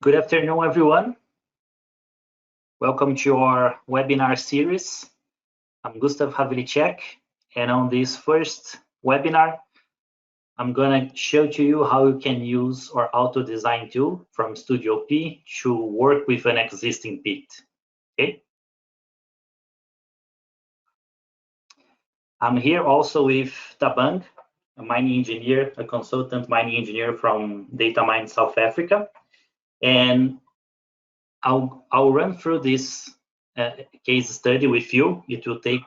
Good afternoon, everyone. Welcome to our webinar series. I'm Gustav Havlicek, and on this first webinar, I'm going to show to you how you can use our auto design tool from Studio P to work with an existing bit. Okay. I'm here also with Tabang, a mining engineer, a consultant mining engineer from Datamine, South Africa, and I'll run through this case study with you. It will take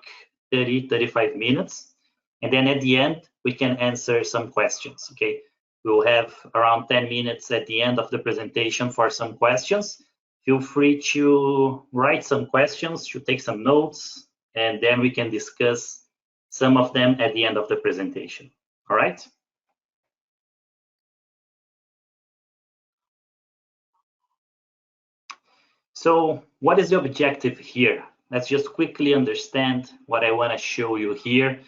35 minutes. And then at the end, we can answer some questions, okay? We'll have around 10 minutes at the end of the presentation for some questions. Feel free to write some questions, to take some notes, and then we can discuss some of them at the end of the presentation, all right? So what is the objective here? Let's just quickly understand what I want to show you here,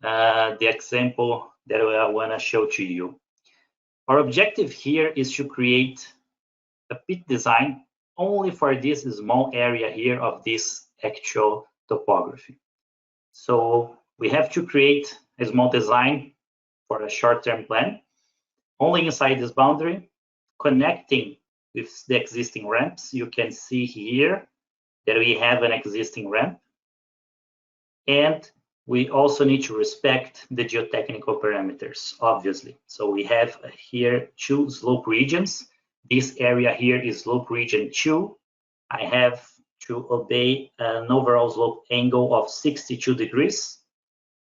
the example that I want to show to you. Our objective here is to create a pit design only for this small area here of this actual topography. So we have to create a small design for a short-term plan, only inside this boundary, connecting with the existing ramps. You can see here that we have an existing ramp, and we also need to respect the geotechnical parameters, obviously. So we have here two slope regions. This area here is slope region 2. I have to obey an overall slope angle of 62 degrees.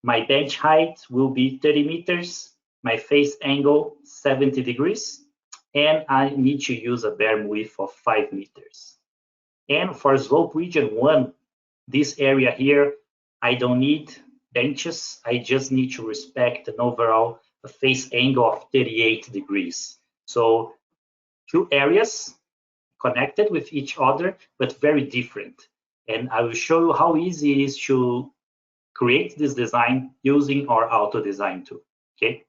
My bench height will be 30 meters, my face angle 70 degrees, and I need to use a berm width of 5 meters. And for slope region 1, this area here, I don't need benches. I just need to respect an overall face angle of 38 degrees. So two areas connected with each other, but very different. And I will show you how easy it is to create this design using our auto design tool. Okay.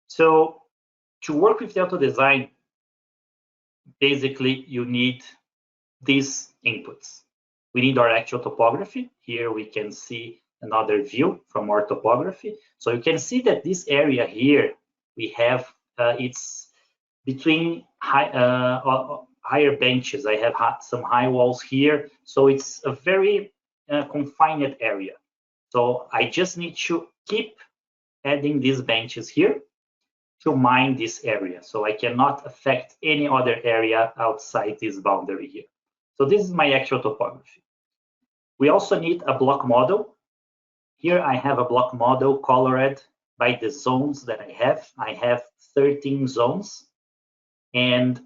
So to work with the auto design, basically you need these inputs. We need our actual topography. Here we can see another view from our topography. So you can see that this area here, we have, it's between higher benches. I have some high walls here. So it's a very confined area. So I just need to keep adding these benches here to mine this area. So I cannot affect any other area outside this boundary here. So this is my actual topography. We also need a block model. Here I have a block model colored by the zones that I have. I have 13 zones. And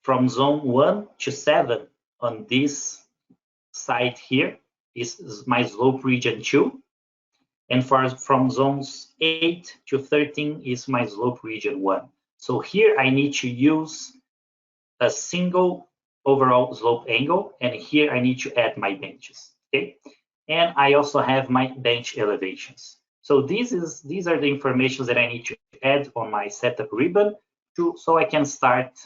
from zone 1 to 7 on this side here is my slope region 2. And from zones 8 to 13 is my slope region 1. So here I need to use a single overall slope angle, and here I need to add my benches, okay? And I also have my bench elevations. So these are the information that I need to add on my setup ribbon so I can start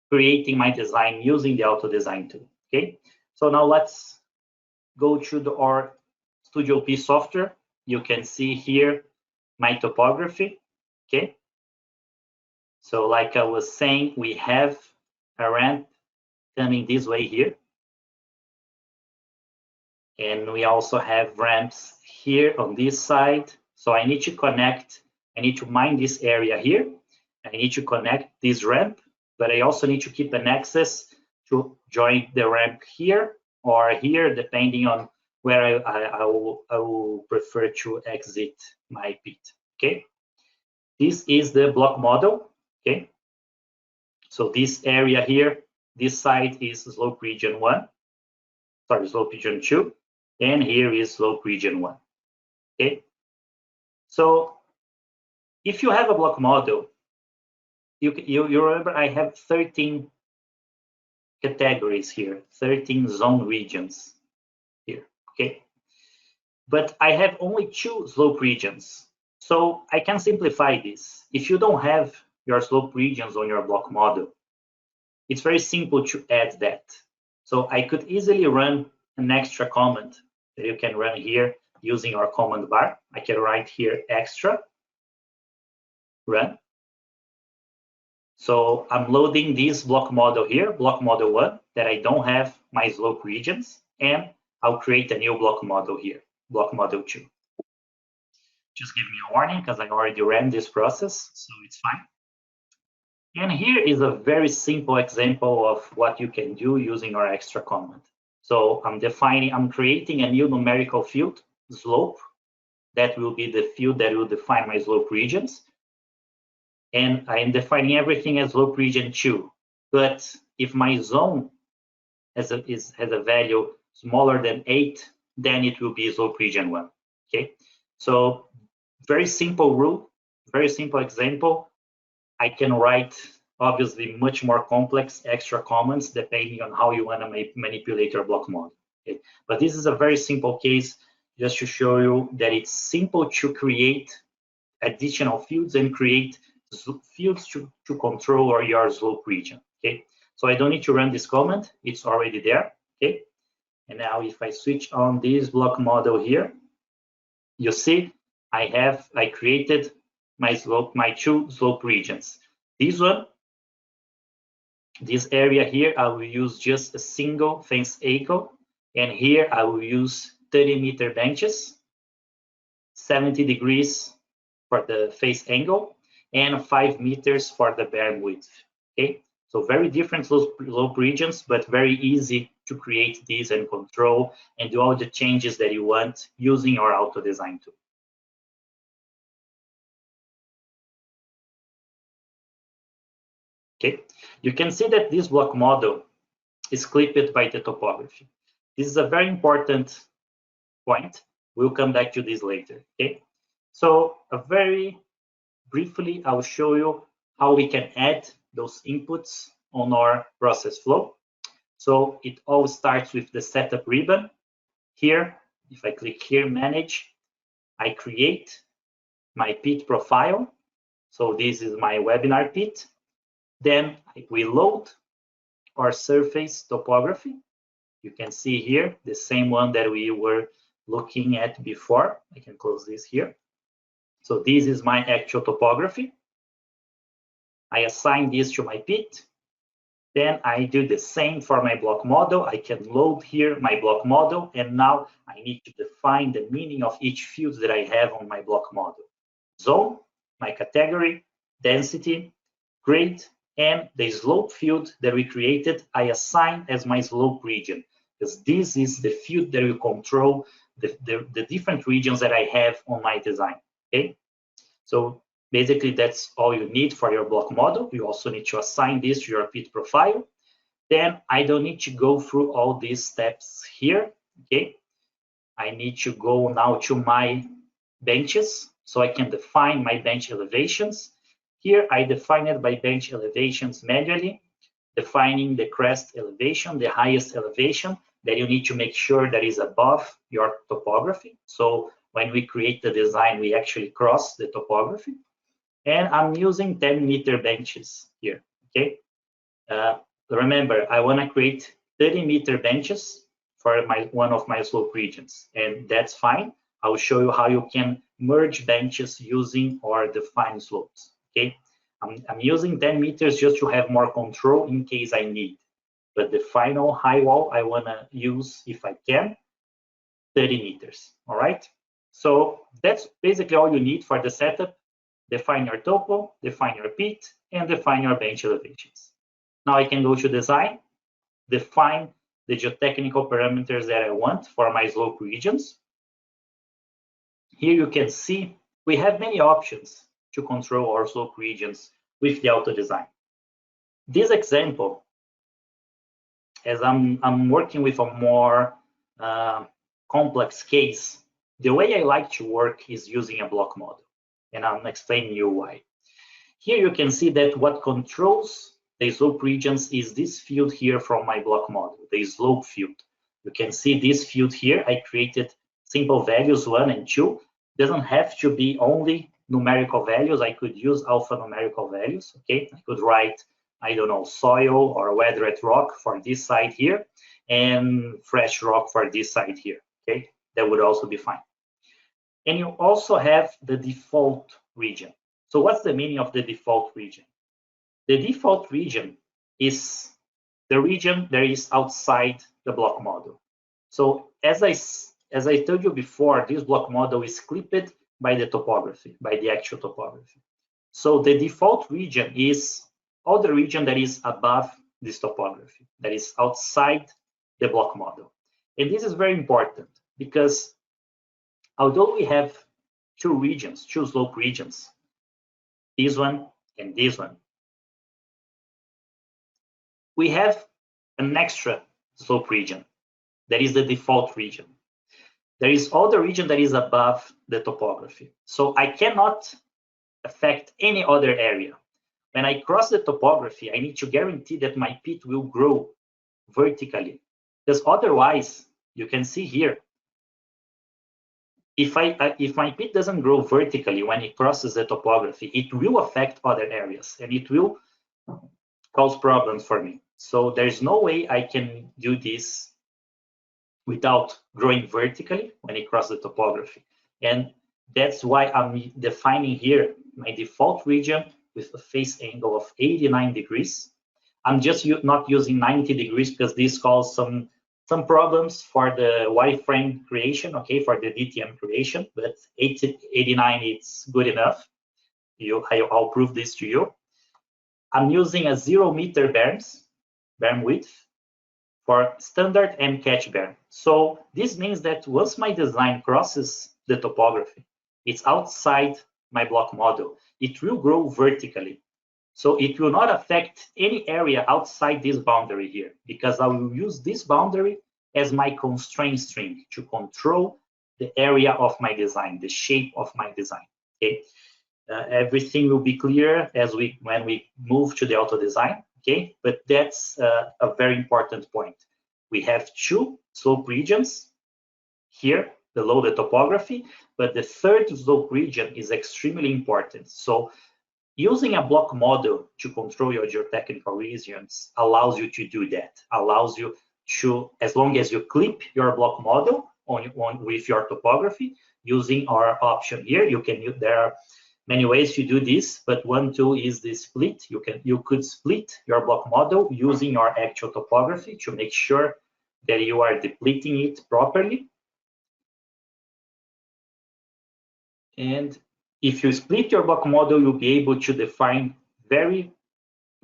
creating my design using the auto design tool, okay? So now let's go to our Studio P software. You can see here my topography, okay? So like I was saying, we have a ramp coming this way here. And we also have ramps here on this side. So I need to connect, I need to mine this area here. I need to connect this ramp, but I also need to keep an access to join the ramp here or here, depending on where I will prefer to exit my pit, okay? This is the block model, okay? So this area here, this side is slope region 1, sorry, slope region 2, and here is slope region 1, okay? So if you have a block model, you remember I have 13 categories here, 13 zone regions here, okay? But I have only 2 slope regions. So I can simplify this. If you don't have your slope regions on your block model, it's very simple to add that. So I could easily run an extra command that you can run here using our command bar. I can write here extra, run. So I'm loading this block model here, block model 1, that I don't have my slope regions, and I'll create a new block model here, block model 2. Just give me a warning because I already ran this process, so it's fine. And here is a very simple example of what you can do using our extra command. So I'm creating a new numerical field, slope. That will be the field that will define my slope regions. And I am defining everything as slope region 2. But if my zone has a value smaller than 8, then it will be slope region 1. Okay, so very simple rule, very simple example. I can write obviously much more complex extra commands depending on how you want to manipulate your block model. Okay? But this is a very simple case just to show you that it's simple to create additional fields and create fields to control your slope region. Okay, so I don't need to run this command, it's already there. Okay, and now if I switch on this block model here, you see I created my 2 slope regions. This one, this area here, I will use just a single fence angle, and here I will use 30-meter benches, 70 degrees for the face angle, and 5 meters for the berm width. Okay, so very different slope regions, but very easy to create these and control and do all the changes that you want using our auto design tool. Okay, you can see that this block model is clipped by the topography. This is a very important point. We'll come back to this later. Okay, so very briefly, I'll show you how we can add those inputs on our process flow. So it all starts with the setup ribbon. Here, if I click here, manage, I create my pit profile. So this is my webinar pit. Then we load our surface topography. You can see here the same one that we were looking at before. I can close this here. So this is my actual topography. I assign this to my pit. Then I do the same for my block model. I can load here my block model, and now I need to define the meaning of each field that I have on my block model. Zone, my category, density, grade, and the slope field that we created, I assign as my slope region, because this is the field that will control the different regions that I have on my design. Okay, so basically that's all you need for your block model. You also need to assign this to your pit profile. Then I don't need to go through all these steps here. Okay, I need to go now to my benches so I can define my bench elevations. Here I define it by bench elevations manually, defining the crest elevation, the highest elevation that you need to make sure that is above your topography. So when we create the design, we actually cross the topography. And I'm using 10-meter benches here, okay? Remember, I wanna create 30-meter benches for one of my slope regions, and that's fine. I will show you how you can merge benches using or define slopes, okay? I'm using 10 meters just to have more control in case I need. But the final high wall I wanna use, if I can, 30 meters, all right? So that's basically all you need for the setup. Define your topo, define your pit, and define your bench elevations. Now I can go to design, define the geotechnical parameters that I want for my slope regions. Here you can see we have many options to control our slope regions with the auto design. This example, as I'm working with a more complex case, the way I like to work is using a block model, and I'm explaining you why. Here you can see that what controls the slope regions is this field here from my block model, the slope field. You can see this field here. I created simple values 1 and 2. Doesn't have to be only numerical values. I could use alphanumerical values. Okay, I could write I don't know, soil or weathered rock for this side here, and fresh rock for this side here, okay? That would also be fine. And you also have the default region. So what's the meaning of the default region? The default region is the region that is outside the block model. So as I told you before, this block model is clipped by the topography, by the actual topography. So the default region is all the region that is above this topography, that is outside the block model. And this is very important because although we have two regions, two slope regions, this one and this one, we have an extra slope region that is the default region. There is other region that is above the topography. So I cannot affect any other area. When I cross the topography, I need to guarantee that my pit will grow vertically, because otherwise, you can see here, if my pit doesn't grow vertically when it crosses the topography, it will affect other areas and it will cause problems for me. So there's no way I can do this without growing vertically when it crosses the topography. And that's why I'm defining here my default region with a face angle of 89 degrees. I'm just not using 90 degrees because this causes some problems for the wireframe creation, okay, for the DTM creation, but 89 is good enough. I'll prove this to you. I'm using a 0 meter berm width for standard and catch berm. So this means that once my design crosses the topography, it's outside my block model, it will grow vertically. So it will not affect any area outside this boundary here, because I will use this boundary as my constraint string to control the area of my design, the shape of my design, okay? Everything will be clear when we move to the auto design, okay? But that's a very important point. We have two slope regions here below the topography, but the third slope region is extremely important. So using a block model to control your geotechnical regions allows you to do that, allows you to, as long as you clip your block model with your topography, using our option here, there are many ways to do this, but one tool is the split. You could split your block model using your actual topography to make sure that you are depleting it properly. And if you split your block model, you'll be able to define very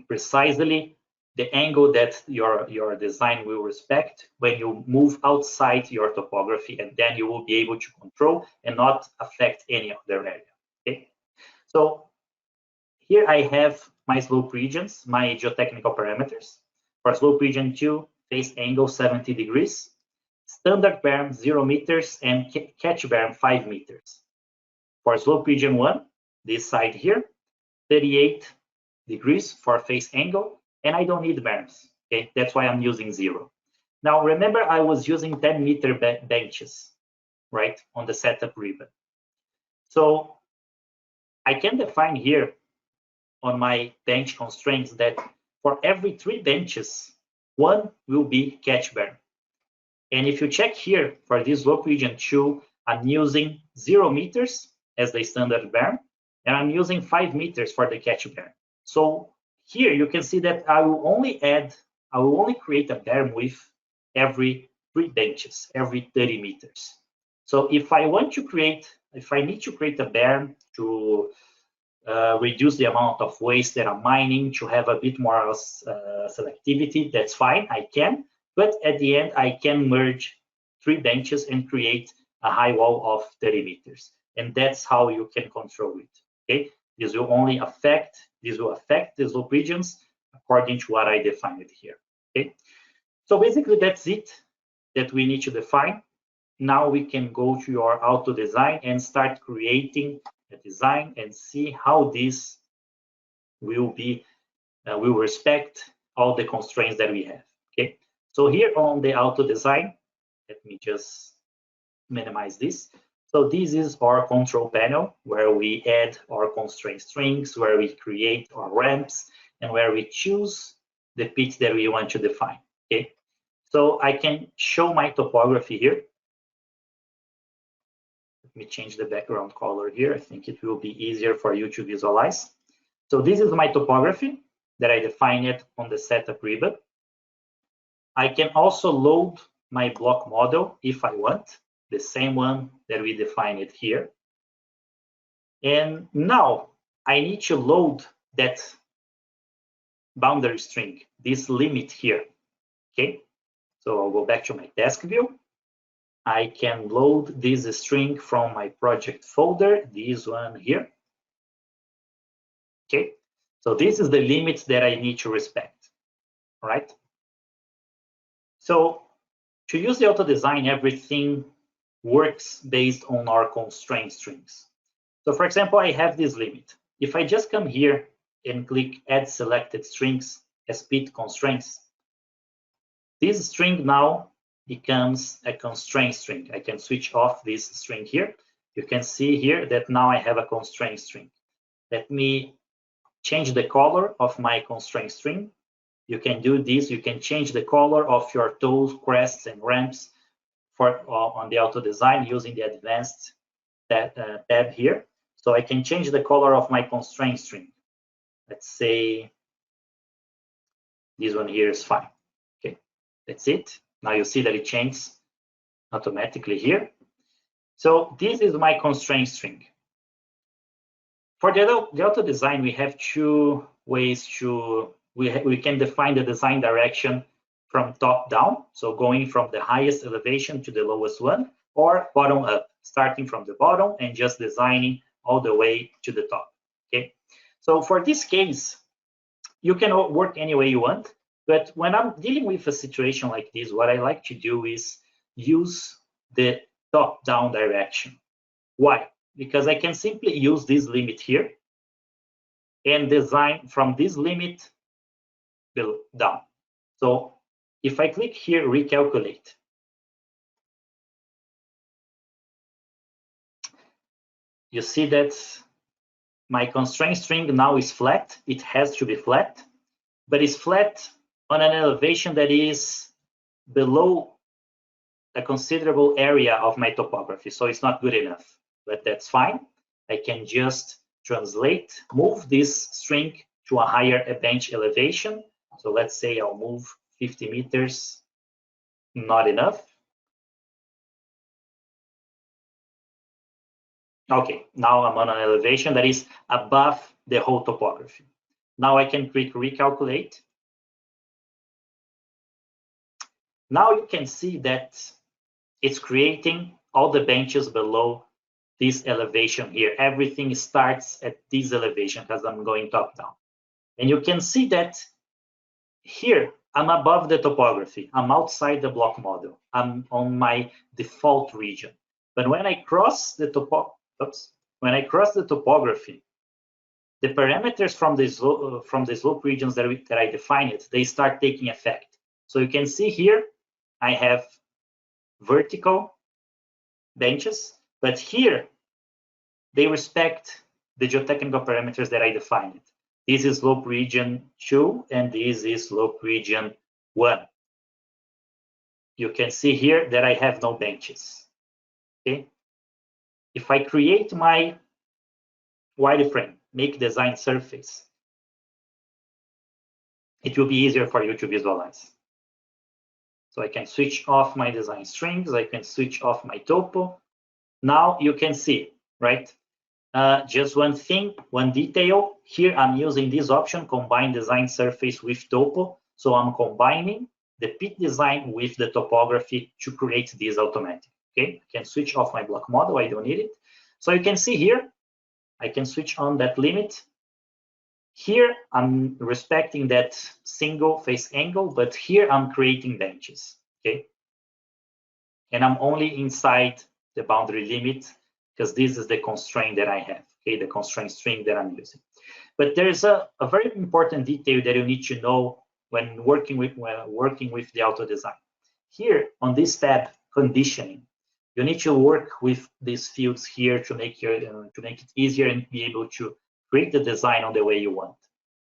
precisely the angle that your design will respect when you move outside your topography, and then you will be able to control and not affect any other area. Okay? So here I have my slope regions, my geotechnical parameters. For slope region 2, face angle 70 degrees, standard berm 0 meters, and catch berm 5 meters. For slope region 1, this side here, 38 degrees for face angle, and I don't need berms, okay? That's why I'm using 0. Now, remember I was using 10-meter benches, right, on the setup ribbon. So I can define here on my bench constraints that for every 3 benches, 1 will be catch berm. And if you check here for this slope region 2, I'm using 0 meters as the standard berm, and I'm using 5 meters for the catch berm. So here you can see that I will only create a berm with every 3 benches, every 30 meters. So if I need to create a berm to reduce the amount of waste that I'm mining, to have a bit more selectivity, that's fine, I can. But at the end, I can merge 3 benches and create a high wall of 30 meters. And that's how you can control it, okay? This will affect the slope regions according to what I defined here, okay? So basically that's it that we need to define. Now we can go to your auto design and start creating a design and see how this will respect all the constraints that we have, okay? So here on the auto design, let me just minimize this. So this is our control panel where we add our constraint strings, where we create our ramps, and where we choose the pitch that we want to define. Okay, so I can show my topography here. Let me change the background color here. I think it will be easier for you to visualize. So this is my topography that I defined on the setup ribbon. I can also load my block model if I want, the same one that we defined here. And now I need to load that boundary string, this limit here. Okay, so I'll go back to my task view. I can load this string from my project folder, this one here. Okay, so this is the limit that I need to respect, right? So to use the auto design, everything works based on our constraint strings. So for example, I have this limit. If I just come here and click add selected strings as pit constraints, this string now becomes a constraint string. I can switch off this string here. You can see here that now I have a constraint string. Let me change the color of my constraint string. You can do this. You can change the color of your toes, crests, and ramps on the auto design using the advanced tab here. So I can change the color of my constraint string. Let's say this one here is fine. Okay, that's it. Now you see that it changes automatically here. So this is my constraint string. For the auto design, we have two ways to, we can define the design direction from top down. So going from the highest elevation to the lowest one, or bottom up, starting from the bottom and just designing all the way to the top. Okay, so for this case, you can work any way you want, but when I'm dealing with a situation like this, what I like to do is use the top-down direction. Why? Because I can simply use this limit here and design from this limit down. So if I click here, recalculate, you see that my constraint string now is flat. It has to be flat, but it's flat on an elevation that is below a considerable area of my topography. So it's not good enough, but that's fine. I can just translate, move this string to a higher bench elevation. So let's say I'll move 50 meters, not enough. Okay, now I'm on an elevation that is above the whole topography. Now I can click recalculate. Now you can see that it's creating all the benches below this elevation here. Everything starts at this elevation because I'm going top down. And you can see that here I'm above the topography. I'm outside the block model. I'm on my default region. But when I cross the topography, the parameters from the slope regions that I defined, they start taking effect. So you can see here I have vertical benches, but here they respect the geotechnical parameters that I defined. This is slope region 2 and this is slope region 1. You can see here that I have no benches. Okay, if I create my wireframe, make design surface, it will be easier for you to visualize. So I can switch off my design strings, I can switch off my topo. Now you can see, right? Just one thing, one detail. Here I'm using this option, combine design surface with topo. So I'm combining the pit design with the topography to create this automatic. Okay, I can switch off my block model, I don't need it. So you can see here, I can switch on that limit. Here I'm respecting that single face angle, but here I'm creating benches. Okay, and I'm only inside the boundary limit because this is the constraint that I have, okay, the constraint string that I'm using. But there's a very important detail that you need to know when working with the auto design. Here on this tab, conditioning, you need to work with these fields here to make it easier and be able to create the design on the way you want.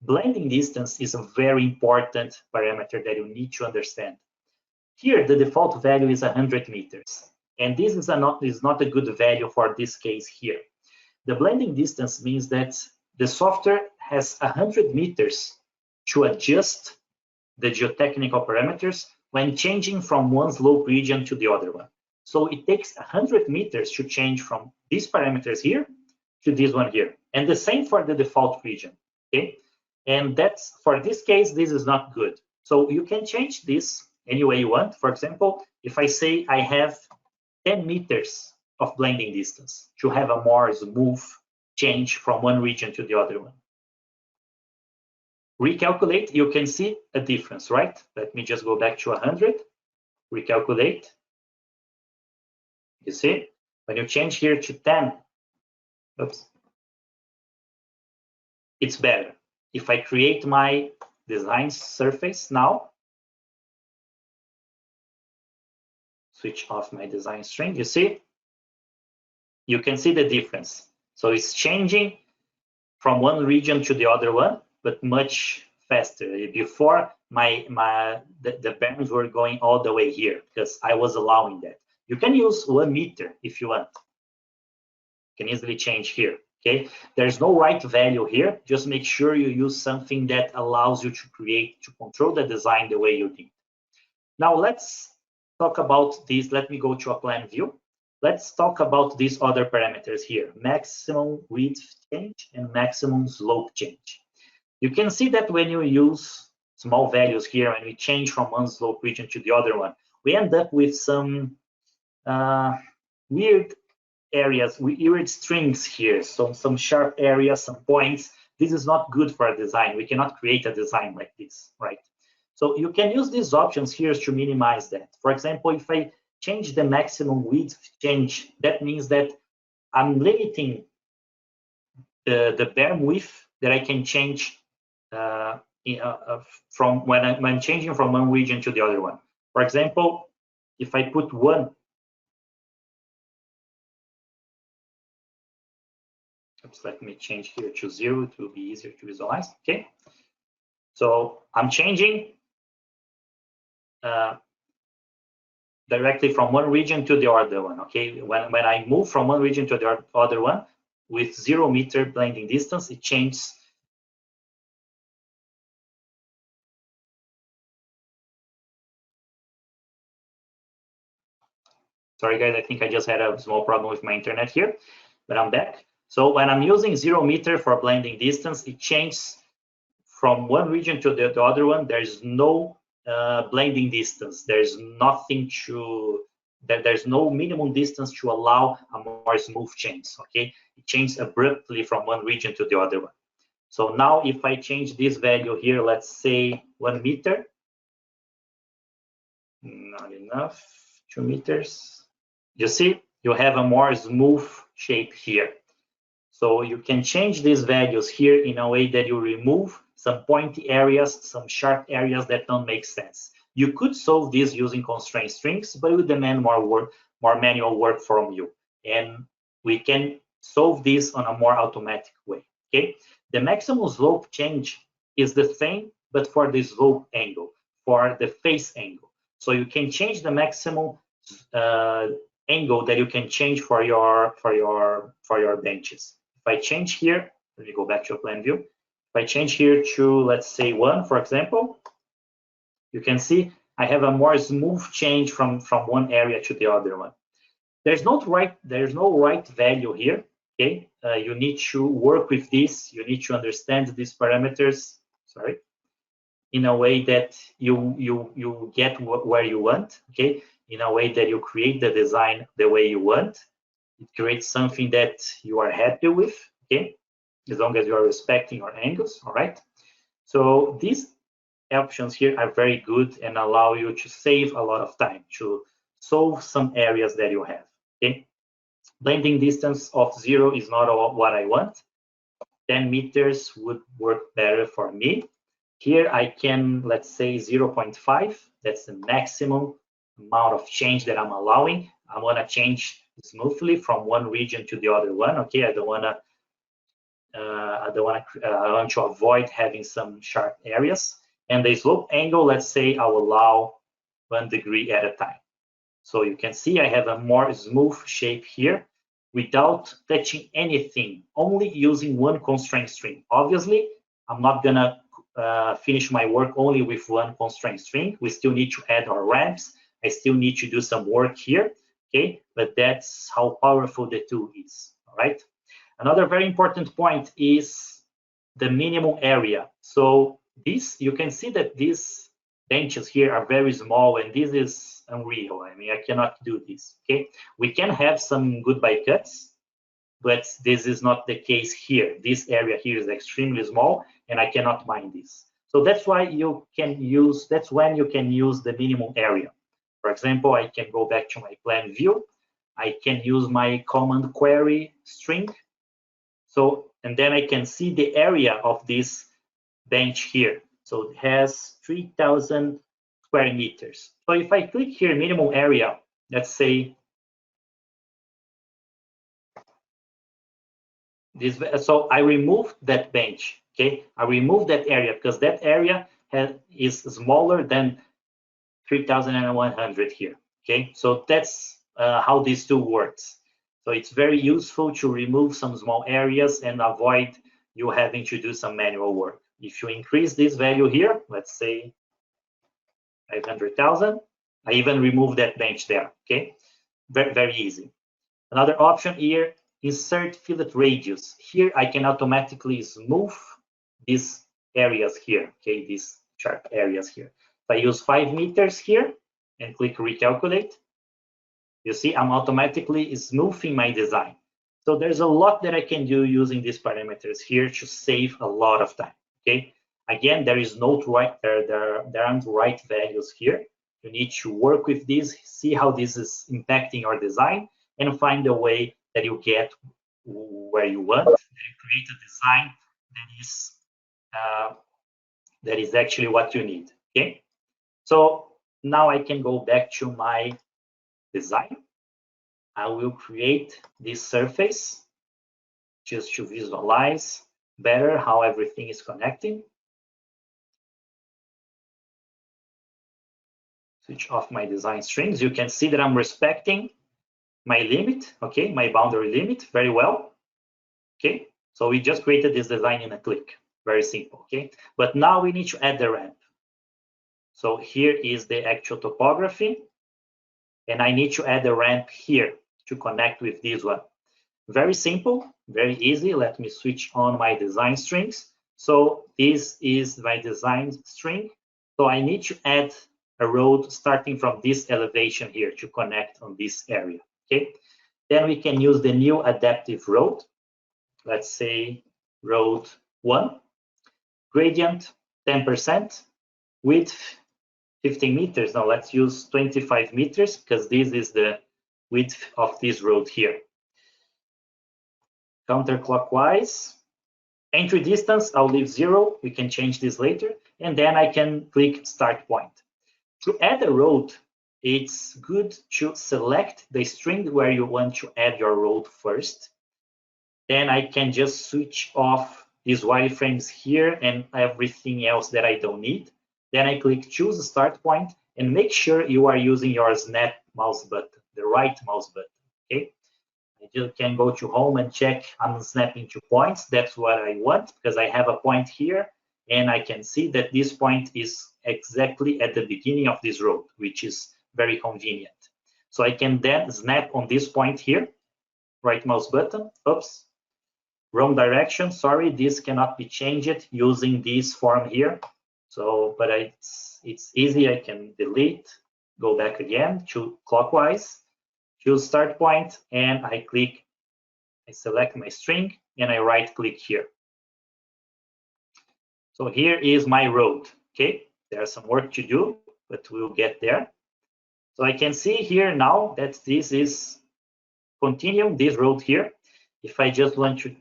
blending distance is a very important parameter that you need to understand. Here, the default value is 100 meters, and this is not a good value for this case here. The blending distance means that the software has 100 meters to adjust the geotechnical parameters when changing from one slope region to the other one. So it takes 100 meters to change from these parameters here to this one here. And the same for the default region, okay? And that's, for this case, this is not good. So you can change this any way you want. For example, if I say I have 10 meters of blending distance to have a more smooth change from one region to the other one. Recalculate, you can see a difference, right? Let me just go back to 100, recalculate. You see, when you change here to 10, oops, it's better. If I create my design surface now, switch off my design string, you see, you can see the difference. So it's changing from one region to the other one, but much faster. Before, the berms were going all the way here because I was allowing that. You can use 1 meter if you want. You can easily change here, okay? There's no right value here. Just make sure you use something that allows you to control the design the way you need. Now let's talk about this. Let me go to a plan view. Let's talk about these other parameters here, maximum width change and maximum slope change. You can see that when you use small values here and we change from one slope region to the other one, we end up with some weird areas, weird strings here, so some sharp areas, some points. This is not good for a design. We cannot create a design like this, right? So you can use these options here to minimize that. For example, if I change the maximum width change, that means that I'm limiting the berm width that I can change from when changing from one region to the other one. For example, if I put 1, let me change here to 0 to be easier to visualize, okay? So I'm changing directly from one region to the other one, okay? When I move from one region to the other one with 0 meter blending distance, it changes. Sorry guys, I think I just had a small problem with my internet here, but I'm back. So when I'm using 0 meter for blending distance, it changes from one region to the other one. There's no blending distance. There's nothing there's no minimum distance to allow a more smooth change, okay? It changes abruptly from one region to the other one. So now if I change this value here, let's say 1 meter, not enough, 2 meters. You see, you have a more smooth shape here. So you can change these values here in a way that you remove some pointy areas, some sharp areas that don't make sense. You could solve this using constraint strings, but it would demand more work, more manual work from you. And we can solve this on a more automatic way, okay? The maximum slope change is the same, but for the slope angle, for the face angle. So you can change the maximum angle that you can change for your benches. If I change here, let me go back to a plan view. If I change here to, let's say 1, for example, you can see I have a more smooth change from one area to the other one. There's no right value here, okay? You need to work with this. You need to understand these parameters, sorry, in a way that you get where you want, okay? In a way that you create the design the way you want. It creates something that you are happy with, okay? As long as you are respecting your angles, all right? So these options here are very good and allow you to save a lot of time to solve some areas that you have, okay? Blending distance of 0 is not what I want. 10 meters would work better for me. Here I can, let's say 0.5, that's the maximum amount of change that I'm allowing. I want to change smoothly from one region to the other one, okay? I don't want to I want to avoid having some sharp areas. And the slope angle, let's say I'll allow 1 degree at a time. So you can see I have a more smooth shape here without touching anything, only using one constraint string. Obviously, I'm not gonna finish my work only with one constraint string. We still need to add our ramps. I still need to do some work here, okay? But that's how powerful the tool is, all right? Another very important point is the minimum area. So this, you can see that these benches here are very small, and this is unreal. I mean, I cannot do this, okay? We can have some goodbye cuts, but this is not the case here. This area here is extremely small, and I cannot mine this. So that's why you can use, that's when you can use the minimum area. For example, I can go back to my plan view. I can use my command query string. So, and then I can see the area of this bench here. So it has 3,000 square meters. So if I click here, minimum area, let's say this, so I removed that bench, okay? I removed that area because that area is smaller than 3,100 here, okay? So that's how this tool works. So it's very useful to remove some small areas and avoid you having to do some manual work. If you increase this value here, let's say 500,000, I even remove that bench there, okay? Very, very easy. Another option here, insert fillet radius. Here I can automatically smooth these areas here, okay? These sharp areas here. If I use 5 meters here and click recalculate, you see I'm automatically smoothing my design. So there's a lot that I can do using these parameters here to save a lot of time, okay? Again, there is no right, there aren't right values here. You need to work with this, see how this is impacting your design, and find a way that you get where you want, and create a design that is actually what you need, okay? So now I can go back to my design. I will create this surface just to visualize better how everything is connecting. Switch off my design strings. You can see that I'm respecting my limit, okay, my boundary limit very well, okay? So we just created this design in a click, very simple, okay? But now we need to add the ramp. So here is the actual topography, and I need to add a ramp here to connect with this one. Very simple, very easy. Let me switch on my design strings. So this is my design string. So I need to add a road starting from this elevation here to connect on this area, okay? Then we can use the new adaptive road. Let's say road 1, gradient 10%, width 15 meters. Now let's use 25 meters because this is the width of this road here. Counterclockwise. Entry distance, I'll leave 0. We can change this later. And then I can click start point. To add a road, it's good to select the string where you want to add your road first. Then I can just switch off these wireframes here and everything else that I don't need. Then I click choose start point and make sure you are using your snap mouse button, the right mouse button, okay? You can go to home and check I'm snapping to points. That's what I want because I have a point here and I can see that this point is exactly at the beginning of this road, which is very convenient. So I can then snap on this point here, right mouse button, oops, wrong direction, sorry, this cannot be changed using this form here. So, but it's easy, I can delete, go back again to clockwise, choose start point, and I select my string, and I right click here. So here is my road, okay? There's some work to do, but we'll get there. So I can see here now that this is continuing this road here. If I just want to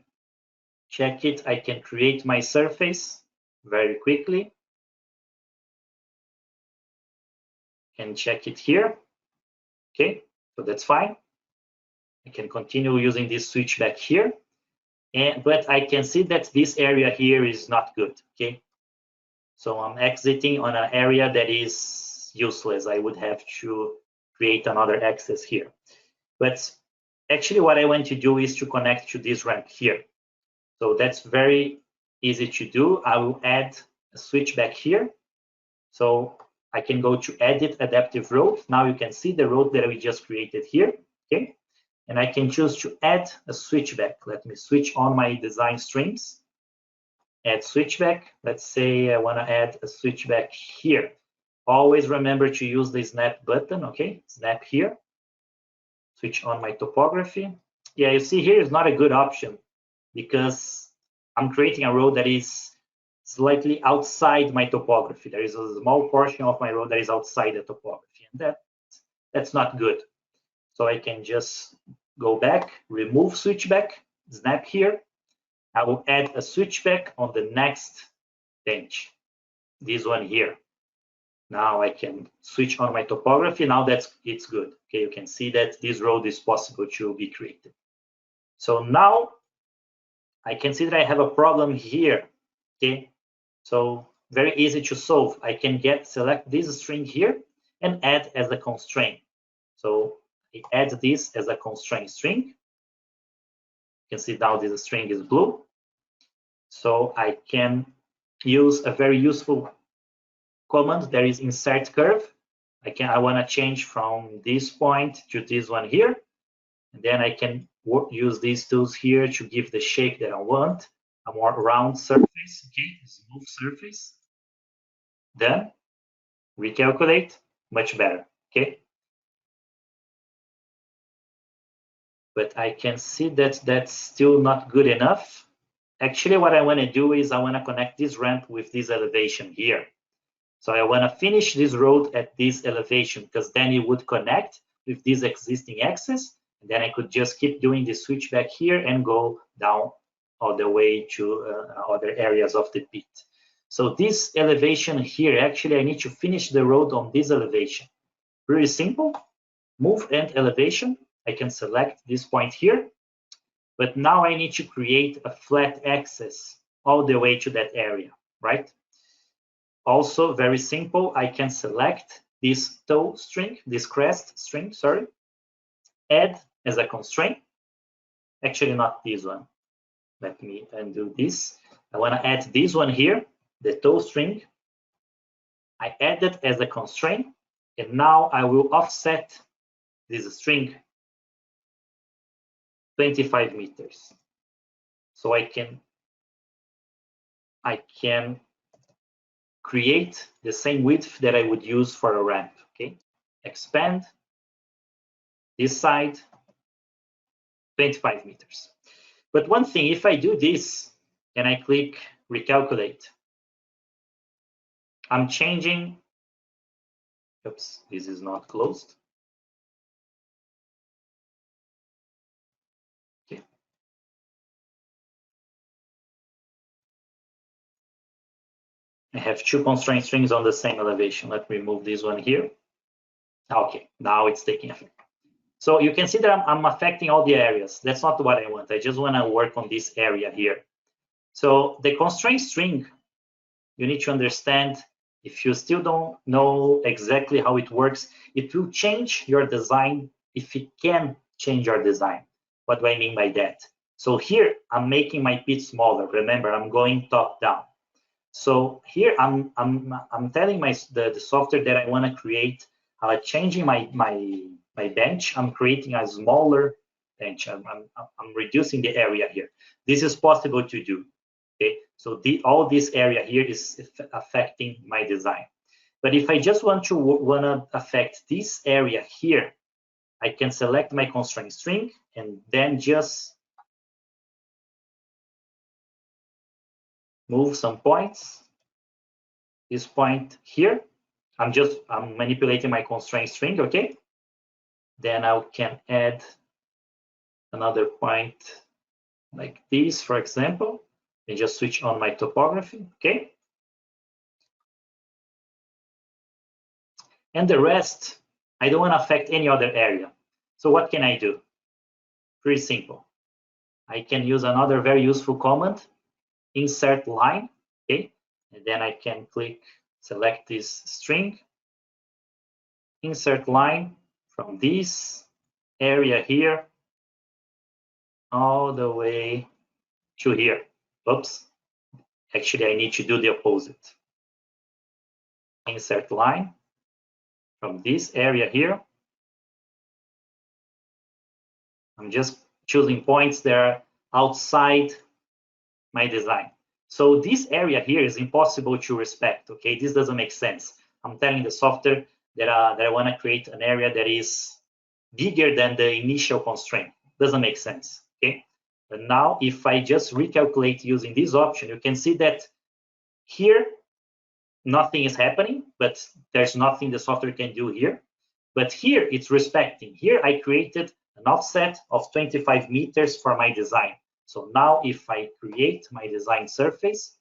check it, I can create my surface very quickly and check it here, okay? So that's fine. I can continue using this switchback here. but I can see that this area here is not good, okay? So I'm exiting on an area that is useless. I would have to create another access here. But actually what I want to do is to connect to this ramp here. So that's very easy to do. I will add a switchback here. So I can go to edit adaptive road. Now you can see the road that we just created here, okay? And I can choose to add a switchback. Let me switch on my design streams. Add switchback. Let's say I want to add a switchback here. Always remember to use the snap button, okay? Snap here. Switch on my topography. Yeah, you see here is not a good option because I'm creating a road that is slightly outside my topography. There is a small portion of my road that is outside the topography, and that's not good. So I can just go back, remove switchback, snap here. I will add a switchback on the next bench, this one here. Now I can switch on my topography. Now it's good. Okay, you can see that this road is possible to be created. So now I can see that I have a problem here. Okay, so very easy to solve. I can select this string here and add as a constraint. So I add this as a constraint string. You can see now this string is blue. So I can use a very useful command that is insert curve. I want to change from this point to this one here, and then I can use these tools here to give the shape that I want, a more round surface, okay, smooth surface. Then recalculate, much better, okay. But I can see that that's still not good enough. Actually, what I want to do is I want to connect this ramp with this elevation here. So I want to finish this road at this elevation because then it would connect with this existing axis. And then I could just keep doing the switchback here and go down all the way to other areas of the pit. So this elevation here, actually, I need to finish the road on this elevation. Pretty simple. Move and elevation. I can select this point here. But now I need to create a flat axis all the way to that area, right? Also, very simple, I can select this toe string, this crest string, sorry, add as a constraint. Actually, not this one. Let me undo this. I want to add this one here, the toe string. I add it as a constraint, and now I will offset this string 25 meters. So I can create the same width that I would use for a ramp, okay? Expand this side, 25 meters. But one thing, if I do this and I click recalculate, I'm changing, oops, this is not closed. Okay. I have two constraint strings on the same elevation. Let me remove this one here. Okay, now it's taking effect. So you can see that I'm affecting all the areas. That's not what I want. I just want to work on this area here. So the constraint string, you need to understand, if you still don't know exactly how it works, it will change your design if it can change your design. What do I mean by that? So here I'm making my pit smaller. Remember, I'm going top down. So here I'm telling the software that I want to create, changing my bench. I'm creating a smaller bench. I'm reducing the area here. This is possible to do. Okay, so all this area here is affecting my design. But if I just want to affect this area here, I can select my constraint string and then just move some points. This point here, I'm manipulating my constraint string, okay? Then I can add another point like this, for example, and just switch on my topography, okay? And the rest, I don't want to affect any other area. So what can I do? Pretty simple. I can use another very useful command, insert line, okay? And then I can select this string, insert line from this area here all the way to here. Oops, actually I need to do the opposite. Insert line from this area here. I'm just choosing points that are outside my design. So this area here is impossible to respect, okay? This doesn't make sense. I'm telling the software that I want to create an area that is bigger than the initial constraint. Doesn't make sense, okay? But now if I just recalculate using this option, you can see that here nothing is happening, but there's nothing the software can do here. But here it's respecting. Here I created an offset of 25 meters for my design. So now if I create my design surface,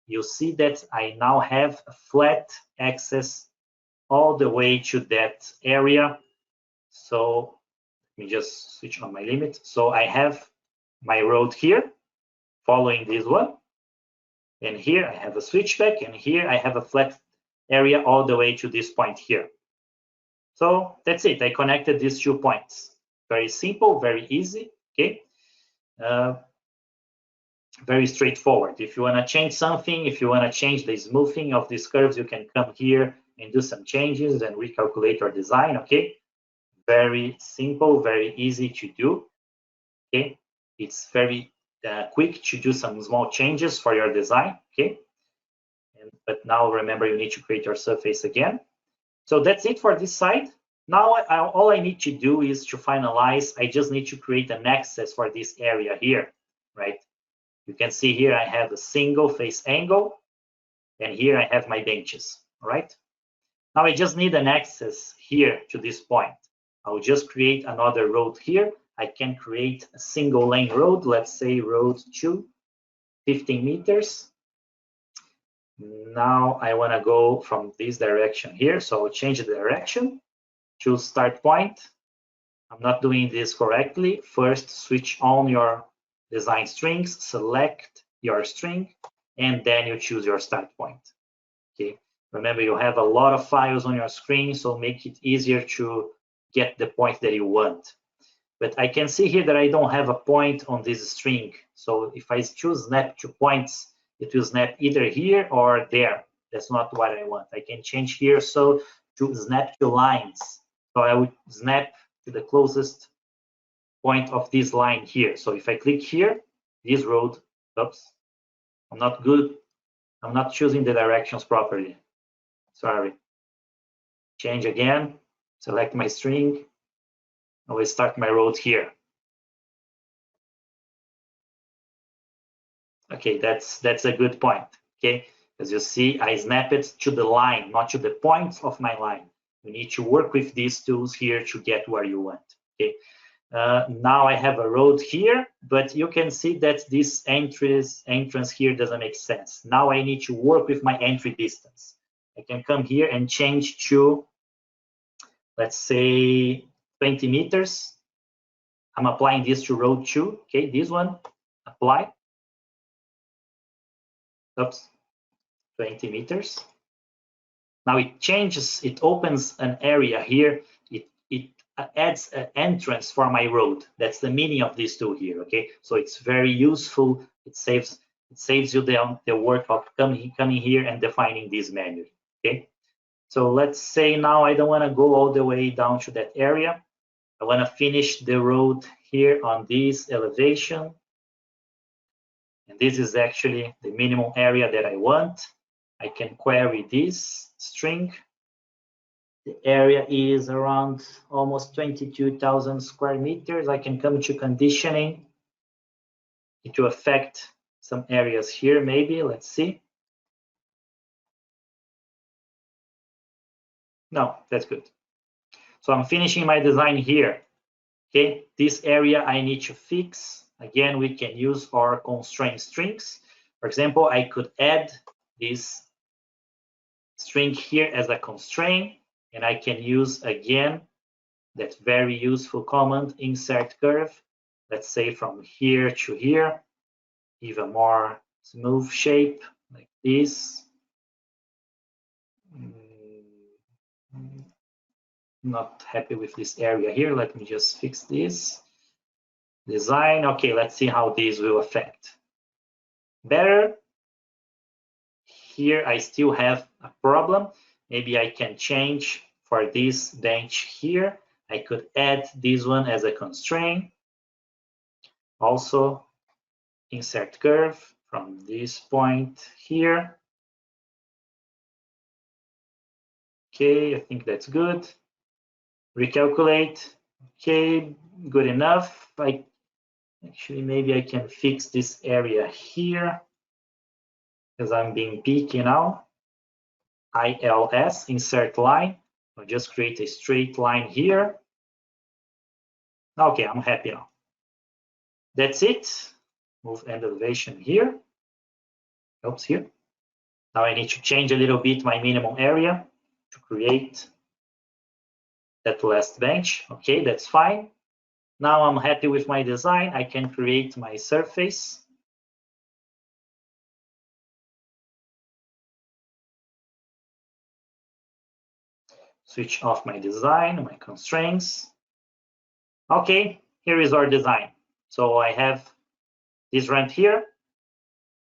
you'll see that I now have a flat access all the way to that area. So let me just switch on my limit. So I have my road here following this one. And here I have a switchback, and here I have a flat area all the way to this point here. So that's it. I connected these 2 points. Very simple, very easy, okay? Very straightforward. If you want to change something, if you want to change the smoothing of these curves, you can come here and do some changes and recalculate your design, okay? Very simple, very easy to do, okay? It's very quick to do some small changes for your design, okay? But now remember, you need to create your surface again. So that's it for this side. Now all I need to do is to finalize. I just need to create an access for this area here, right? You can see here I have a single face angle, and here I have my benches, all right? Now I just need an access here to this point. I'll just create another road here. I can create a single lane road, let's say road 2, 15 meters. Now I want to go from this direction here, so I'll change the direction, choose start point. I'm not doing this correctly. First, switch on your design strings, select your string, and then you choose your start point. Okay. Remember, you have a lot of files on your screen, so make it easier to get the point that you want. But I can see here that I don't have a point on this string. So if I choose snap to points, it will snap either here or there. That's not what I want. I can change here so to snap to lines. So I would snap to the closest point of this line here. So if I click here, this road, oops, I'm not good. I'm not choosing the directions properly. Sorry. Change again, select my string. I will start my road here. Okay, that's a good point. Okay, as you see, I snap it to the line, not to the points of my line. You need to work with these tools here to get where you want. Okay, now I have a road here, but you can see that this entrance here doesn't make sense. Now I need to work with my entry distance. I can come here and change to, let's say, 20 meters. I'm applying this to road 2. Okay, this one, apply. Oops, 20 meters. Now it changes, it opens an area here. It adds an entrance for my road. That's the meaning of this tool here, okay? So it's very useful. It saves you the work of coming here and defining this manually, okay? So let's say now I don't want to go all the way down to that area. I want to finish the road here on this elevation. And this is actually the minimum area that I want. I can query this string. The area is around almost 22,000 square meters. I can come to conditioning. It will affect some areas here, maybe. Let's see. No, that's good. So I'm finishing my design here. Okay, this area I need to fix. Again, we can use our constraint strings. For example, I could add this string here as a constraint, and I can use again that very useful command, insert curve. let's say from here to here, even more smooth shape like this. Not happy with this area here. Let me just fix this. Design. Okay, let's see how this will affect. Better. Here I still have a problem. Maybe I can change for this bench here. I could add this one as a constraint. Also, insert curve from this point here. Okay, I think that's good. Recalculate. Okay, good enough. Actually, maybe I can fix this area here because I'm being picky now. ILS, insert line. I'll just create a straight line here. Okay, I'm happy now. That's it. Move end elevation here. Oops, here. Now I need to change a little bit my minimum area to create that last bench. Okay, that's fine. Now I'm happy with my design. I can create my surface. Switch off my design, my constraints. Okay, here is our design. So I have this ramp here.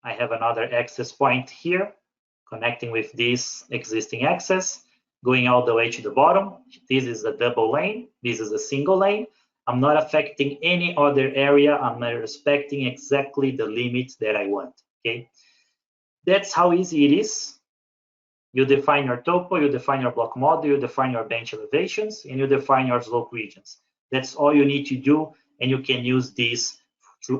I have another access point here connecting with this existing access, going all the way to the bottom. This is a double lane. This is a single lane. I'm not affecting any other area. I'm respecting exactly the limits that I want. Okay, that's how easy it is. You define your topo, you define your block model, you define your bench elevations, and you define your slope regions. That's all you need to do, and you can use this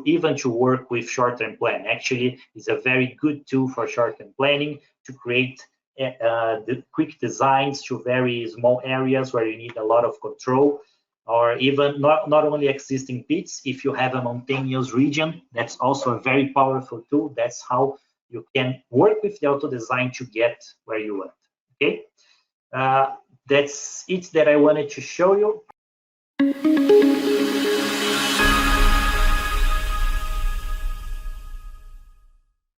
even to work with short-term plan. Actually, it's a very good tool for short-term planning to create the quick designs to very small areas where you need a lot of control, or even not only existing pits. If you have a mountainous region, that's also a very powerful tool. That's how you can work with the auto design to get where you want. Okay, that's it that I wanted to show you.